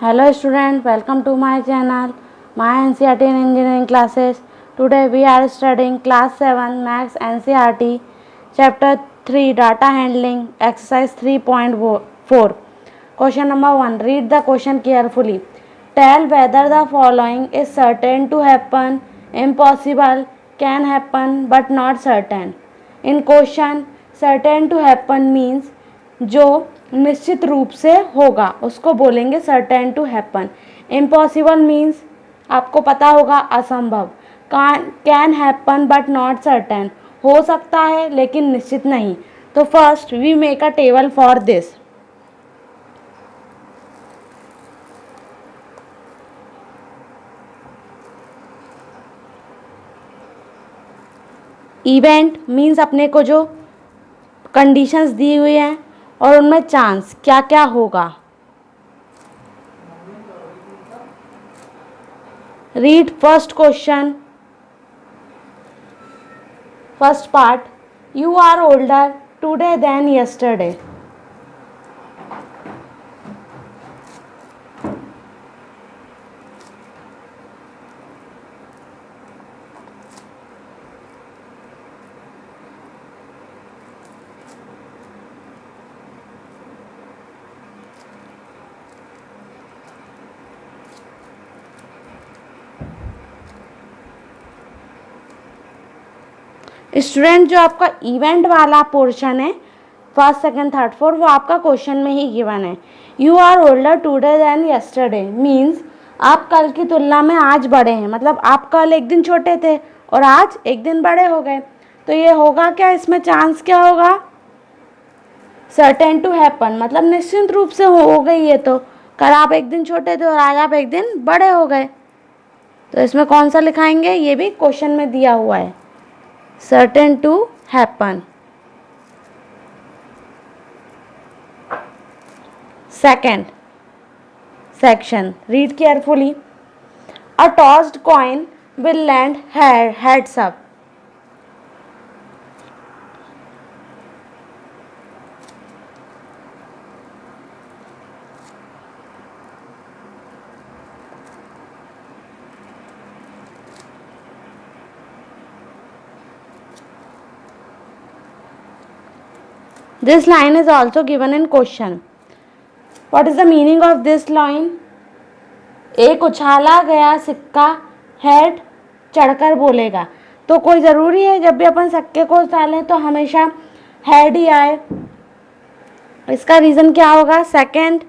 Hello student, welcome to my channel, my NCERT in engineering classes. Today we are studying class 7 Maths NCERT chapter 3 data handling exercise 3.4. Question number 1. Read the question carefully. Tell whether the following is certain to happen, impossible, can happen but not certain. In question, certain to happen means जो निश्चित रूप से होगा उसको बोलेंगे certain to happen. Impossible means आपको पता होगा असंभव. Can happen but not certain, हो सकता है लेकिन निश्चित नहीं. तो first we make a table for this. Event means अपने को जो कंडीशंस दी हुई हैं और उनमें चांस क्या क्या होगा. Read first question. First part. You are older today than yesterday. Student जो आपका इवेंट वाला पोर्शन है फर्स्ट सेकंड थर्ड फोर्थ वो आपका क्वेश्चन में ही गिवन है. You are older today than yesterday means आप कल की तुलना में आज बड़े हैं. मतलब आप कल एक दिन छोटे थे और आज एक दिन बड़े हो गए. तो ये होगा क्या, इसमें चांस क्या होगा, सर्टेन टू हैपन मतलब निश्चित रूप से हो गई. ये तो कल आप एक दिन छोटे थे और आज आप एक दिन बड़े हो गए. तो इसमें कौन सा लिखाएंगे, ये भी क्वेश्चन में दिया हुआ है, certain to happen. Second section, read carefully. A tossed coin will land heads up. This line is also given in question. What is the meaning of this line? एक उछाला गया सिक्का हेड चढ़कर बोलेगा. तो कोई ज़रूरी है जब भी अपन सिक्के को उछालें तो हमेशा हेड ही आए. इसका रीज़न क्या होगा. Second,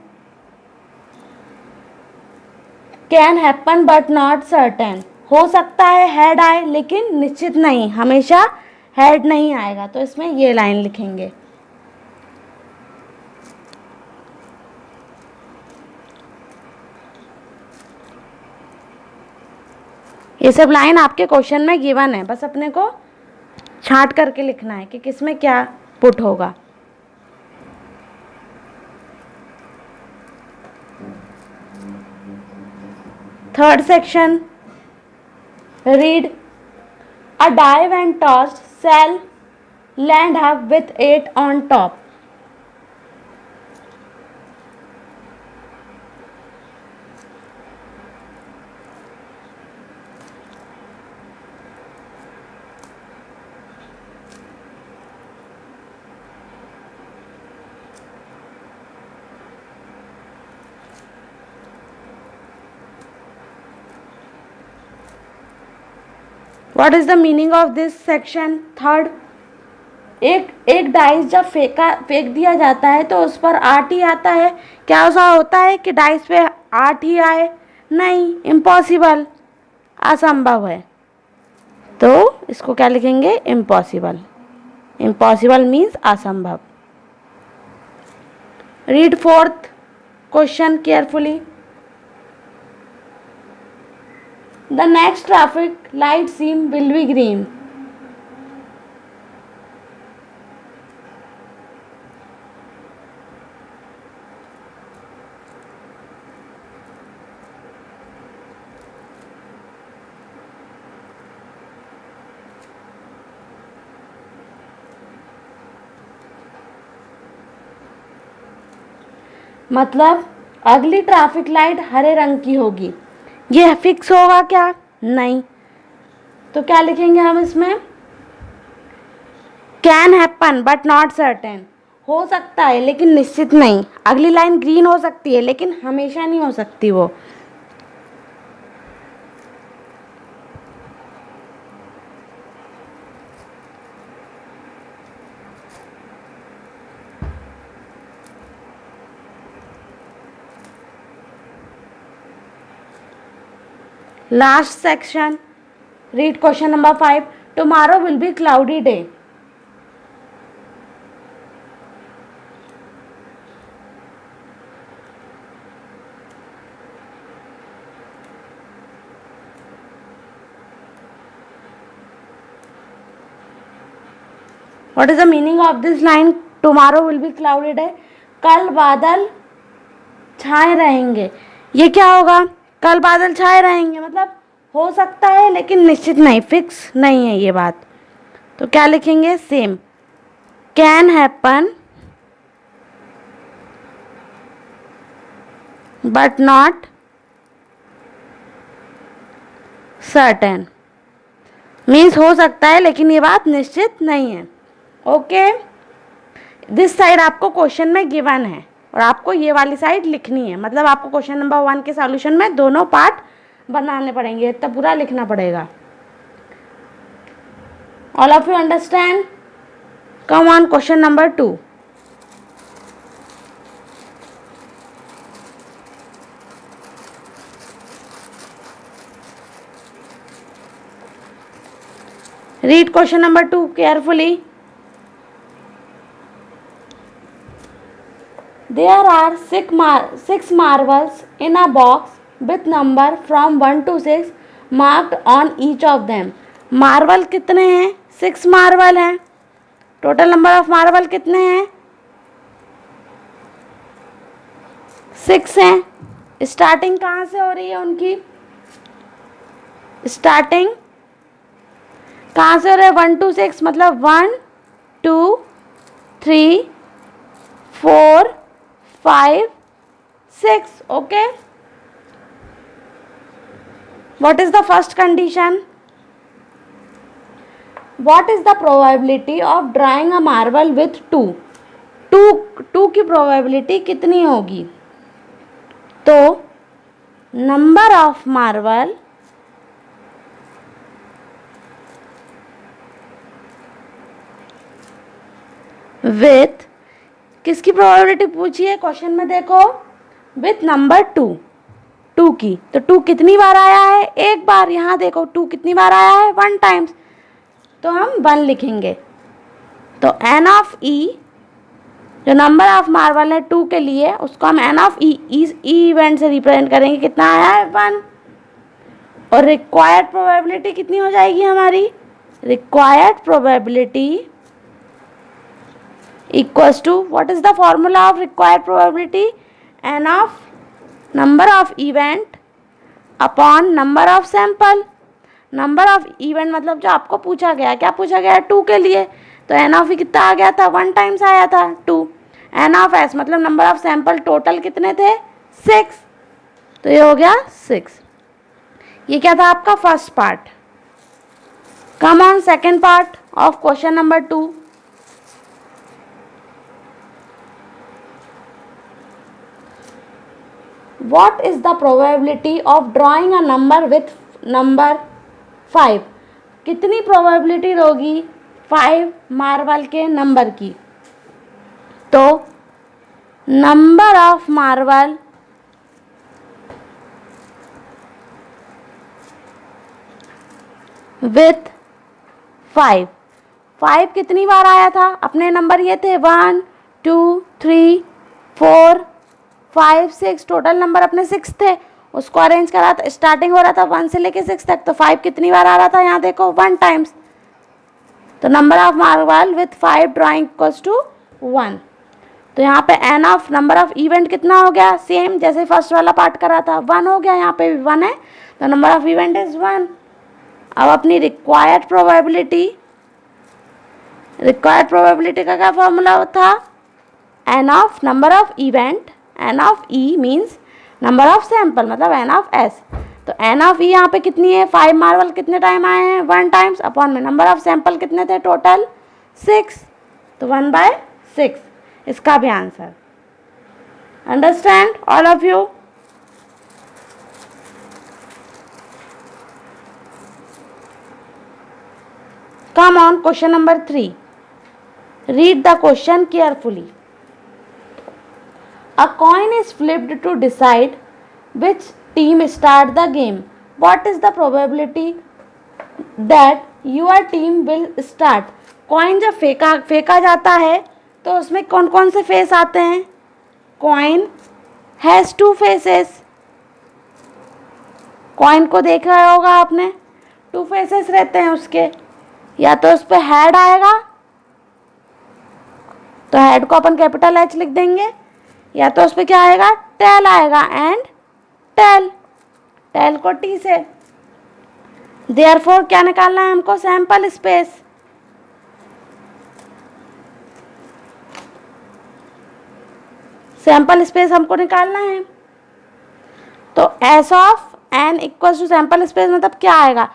can happen but not certain, हो सकता है हेड आए लेकिन निश्चित नहीं, हमेशा हेड नहीं आएगा. तो इसमें ये लाइन लिखेंगे. ये सब लाइन आपके क्वेश्चन में गिवन है, बस अपने को छांट करके लिखना है कि किस में क्या पुट होगा. Third section, read. A die when tossed shall land up with 8 on top. What is the meaning of this section? Third, एक डाइस जब फेंक दिया जाता है तो उस पर 8 ही आता है. क्या ऐसा होता है कि डाइस पे 8 ही आए? नहीं, इम्पॉसिबल, असंभव है. तो इसको क्या लिखेंगे, इम्पॉसिबल. इम्पॉसिबल मीन्स असंभव. Read fourth question carefully. The next traffic light seem will be green. मतलब अगली ट्रैफिक लाइट हरे रंग की होगी। ये फिक्स होगा क्या? नहीं। तो क्या लिखेंगे हम इसमें? Can happen but not certain. हो सकता है लेकिन निश्चित नहीं। अगली लाइन ग्रीन हो सकती है लेकिन हमेशा नहीं हो सकती वो। Last section, read question number 5. Tomorrow will be cloudy day. What is the meaning of this line? Tomorrow will be cloudy day. कल बादल छाए रहेंगे। ये क्या होगा? कल बादल छाए रहेंगे मतलब हो सकता है लेकिन निश्चित नहीं, फिक्स नहीं है ये बात। तो क्या लिखेंगे? Same, can happen but not certain. Means हो सकता है लेकिन ये बात निश्चित नहीं है। ओके, दिस साइड आपको क्वेश्चन में गिवन है और आपको ये वाली साइड लिखनी है। मतलब आपको क्वेश्चन नंबर 1 के सॉल्यूशन में दोनों पार्ट बनाने पड़ेंगे, इतना पूरा लिखना पड़ेगा। All of you understand? Come on, question number 2। Read question number 2 carefully. There are six marbles in a box with number from 1 to 6 marked on each of them. Marble कितने हैं? 6 मार्बल हैं। Total number of marble कितने हैं? 6 हैं। Starting कहाँ से हो रही है उनकी? स्टार्टिंग कहाँ से हो रहा है? 1 to 6 मतलब 1 2 3 4 5 6। Okay, what is the first condition? What is the probability of drawing a marble with 2? 2 की probability कितनी होगी? तो number of marble with, किसकी प्रोबेबिलिटी पूछी है क्वेश्चन में? देखो, विथ नंबर 2 की। तो 2 कितनी बार आया है? एक बार। यहाँ देखो 2 कितनी बार आया है? 1 टाइम्स। तो हम 1 लिखेंगे। तो एन ऑफ ई, जो नंबर ऑफ मार्बल है 2 के लिए, उसको हम एन ऑफ ई इवेंट से रिप्रेजेंट करेंगे। कितना आया है? 1। और रिक्वायर्ड प्रोबेबिलिटी कितनी हो जाएगी हमारी? Required probability equals to, what is the formula of required probability? N of number of event upon number of sample. number of event मतलब जो आपको पूछा गया, क्या पूछा गया? 2 के लिए। तो n of e कितना आ गया था? 1 टाइम्स आया था 2। n of s मतलब नंबर ऑफ सैंपल टोटल कितने थे? 6। तो ये हो गया 6। ये क्या था आपका first part. Come on second part of question number 2। What is the probability of drawing a number with number 5? कितनी probability होगी 5 मार्बल के नंबर की? तो नंबर ऑफ मार्बल विथ 5 कितनी बार आया था? अपने नंबर ये थे 1 2 3 4 5 6, टोटल नंबर अपने 6 थे। उसको अरेंज करा था, स्टार्टिंग हो रहा था 1 से लेके 6 तक। तो 5 कितनी बार आ रहा था? यहाँ देखो 1 टाइम्स। तो number of marble with 5 drawing equals to 1। तो यहाँ पे n of number of event कितना हो गया? सेम जैसे फर्स्ट वाला पार्ट करा था, 1 हो गया। यहाँ पे भी 1 है, तो नंबर ऑफ इवेंट इज 1। अब अपनी रिक्वायर्ड प्रोबेबिलिटी का क्या फॉर्मूला था? N of number of event, n of E means number of sample मतलब एन ऑफ एस। तो एन ऑफ ई यहाँ पे कितनी है, 5 मार्बल कितने टाइम आए हैं, 1 टाइम्स, अपॉन में नंबर ऑफ सैंपल कितने थे टोटल 6, तो 1/6 इसका भी answer. Understand all of you? Come on, question number 3, read the question carefully. A coin is flipped to decide which team start the game. What is the probability that your team will start? Coin जब फेंका जाता है तो उसमें कौन कौन से face आते हैं? Coin has 2 faces. Coin को देख रहा होगा आपने, 2 faces रहते हैं उसके, या तो उस पर हेड आएगा तो हेड को अपन कैपिटल H लिख देंगे, या तो उस पर क्या आएगा, टेल आएगा, एंड टेल को टी से। देयरफॉर क्या निकालना है हमको, सैंपल स्पेस। सैंपल स्पेस हमको निकालना है, तो S of n equal to sample space मतलब क्या आएगा,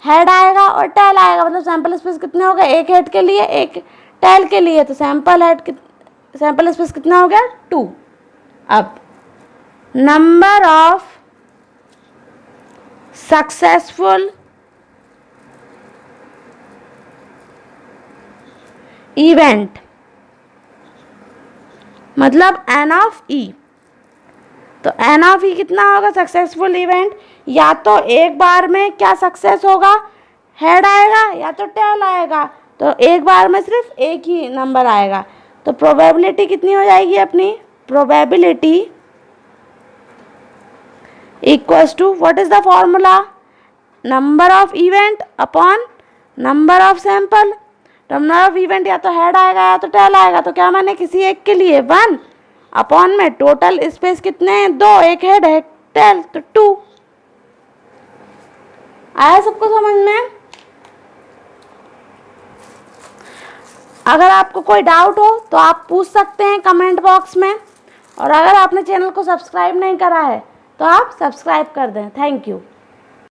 हेड आएगा और टेल आएगा, मतलब सैंपल स्पेस कितने हो गए, एक हेड के लिए एक टेल के लिए, तो सैंपल स्पेस कितना हो गया 2। अब नंबर ऑफ सक्सेसफुल इवेंट मतलब एन ऑफ ई, तो एन ऑफ ई कितना होगा सक्सेसफुल इवेंट, या तो एक बार में क्या सक्सेस होगा, हेड आएगा या तो टेल आएगा, तो एक बार में सिर्फ एक ही नंबर आएगा, तो प्रोबेबिलिटी कितनी हो जाएगी अपनी, probability equals to what is the formula, number of event upon number of sample. Number of event या तो हेड आएगा या तो टेल आएगा, तो क्या मैंने किसी एक के लिए 1 अपॉन में टोटल स्पेस कितने हैं 2, एक हेड है टेल तो 2। आया सबको समझ में? अगर आपको कोई डाउट हो तो आप पूछ सकते हैं कमेंट बॉक्स में, और अगर आपने चैनल को सब्सक्राइब नहीं करा है तो आप सब्सक्राइब कर दें। Thank you.